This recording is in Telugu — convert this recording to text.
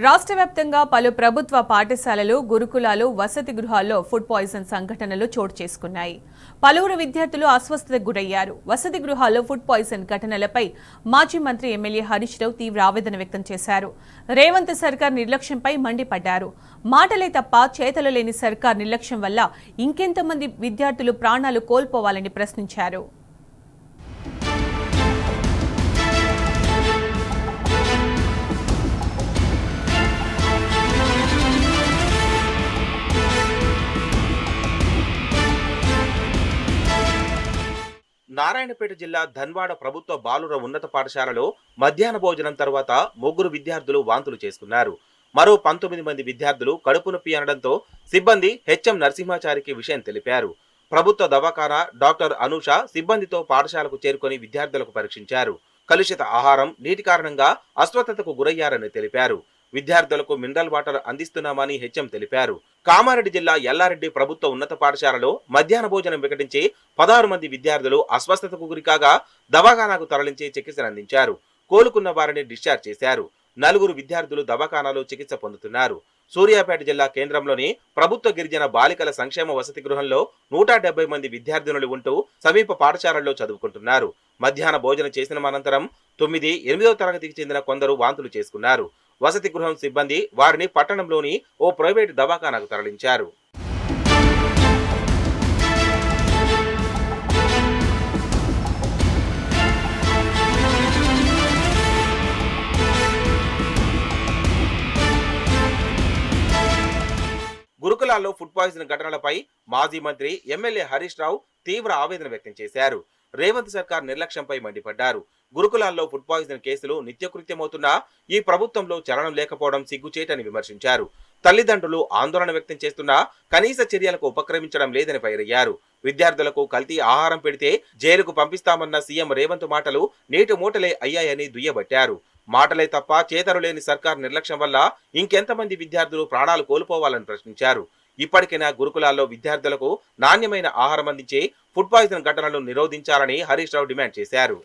రాష్ట్ర వ్యాప్తంగా పలు ప్రభుత్వ పాఠశాలలు, గురుకులాలు, వసతి గృహాల్లో ఫుడ్ పాయిజన్ సంఘటనలు చోటు చేసుకున్నాయి. పలువురు విద్యార్థులు అస్వస్థతకు గురయ్యారు. వసతి గృహాల్లో ఫుడ్ పాయిజన్ ఘటనలపై మాజీ మంత్రి ఎమ్మెల్యే హరీష్ రావు తీవ్ర ఆవేదన వ్యక్తం చేశారు. రేవంత్ సర్కార్ నిర్లక్ష్యంపై మండిపడ్డారు. మాటలే తప్ప చేతలు లేని సర్కార్ నిర్లక్ష్యం వల్ల ఇంకెంతమంది విద్యార్థులు ప్రాణాలు కోల్పోవాలని ప్రశ్నించారు. నారాయణపేట జిల్లా ధన్వాడ ప్రభుత్వ బాలుర ఉన్నత పాఠశాలలో మధ్యాహ్న భోజనం తర్వాత ముగ్గురు విద్యార్థులు వాంతులు చేసుకున్నారు. మరో 19 మంది విద్యార్థులు కడుపు నొప్పి అనడంతో సిబ్బంది హెచ్ఎం నరసింహాచారికి విషయం తెలిపారు. ప్రభుత్వ దవాఖానా డాక్టర్ అనూష సిబ్బందితో పాఠశాలకు చేరుకొని విద్యార్థులకు పరీక్షించారు. కలుషిత ఆహారం, నీటి కారణంగా అస్వస్థతకు గురయ్యారని తెలిపారు. విద్యార్థులకు మినరల్ వాటర్ అందిస్తున్నామని హెచ్ఎం తెలిపారు. కామారెడ్డి జిల్లా ఎల్లారెడ్డి ప్రభుత్వ ఉన్నత పాఠశాలలో మధ్యాహ్న భోజనం వికటించి 16 మంది విద్యార్థులు అస్వస్థతకు గురికాగా దవాఖానాకు తరలించి చికిత్సలు అందించారు. కోలుకున్న వారిని డిశ్చార్జ్ చేశారు. 4 విద్యార్థులు దవాఖానాలో చికిత్స పొందుతున్నారు. సూర్యాపేట జిల్లా కేంద్రంలోని ప్రభుత్వ గిరిజన బాలికల సంక్షేమ వసతి గృహంలో 170 మంది విద్యార్థినులు ఉంటూ సమీప పాఠశాలల్లో చదువుకుంటున్నారు. మధ్యాహ్న భోజనం చేసిన అనంతరం 9, 8వ తరగతికి చెందిన కొందరు వాంతులు చేసుకున్నారు. వసతి గృహం సిబ్బంది వారిని పట్టణంలోని ఓ ప్రైవేటు దవాఖానాకు తరలించారు. గురుకులాల్లో ఫుడ్ పాయిజన్ ఘటనలపై మాజీ మంత్రి ఎమ్మెల్యే హరీష్ రావు తీవ్ర ఆవేదన వ్యక్తం చేశారు. రేవంత్ సర్కార్ నిర్లక్ష్యంపై మండిపడ్డారు. గురుకులాల్లో ఫుడ్ పాయిజన్ కేసులు నిత్యకృత్యమవుతున్నా ఈ ప్రభుత్వంలో చలనం లేకపోవడం సిగ్గుచేటని విమర్శించారు. తల్లిదండ్రులు ఆందోళన వ్యక్తం చేస్తున్నా కనీస చర్యలకు ఉపక్రమించడం లేదని ఫైరయ్యారు. విద్యార్థులకు కల్తీ ఆహారం పెడితే జైలుకు పంపిస్తామన్న సీఎం రేవంత్ మాటలు నీటి మూటలే అయ్యాయని దుయ్యబట్టారు. మాటలే తప్ప చేతలు లేని సర్కార్ నిర్లక్ష్యం వల్ల ఇంకెంతమంది విద్యార్థులు ప్రాణాలు కోల్పోవాలని ప్రశ్నించారు. ఇప్పటికైనా గురుకులాల్లో విద్యార్థులకు నాణ్యమైన ఆహారం అందించే ఫుడ్ పాయిజన్ ఘటనలు నిరోధించాలని హరీష్ రావు డిమాండ్ చేశారు.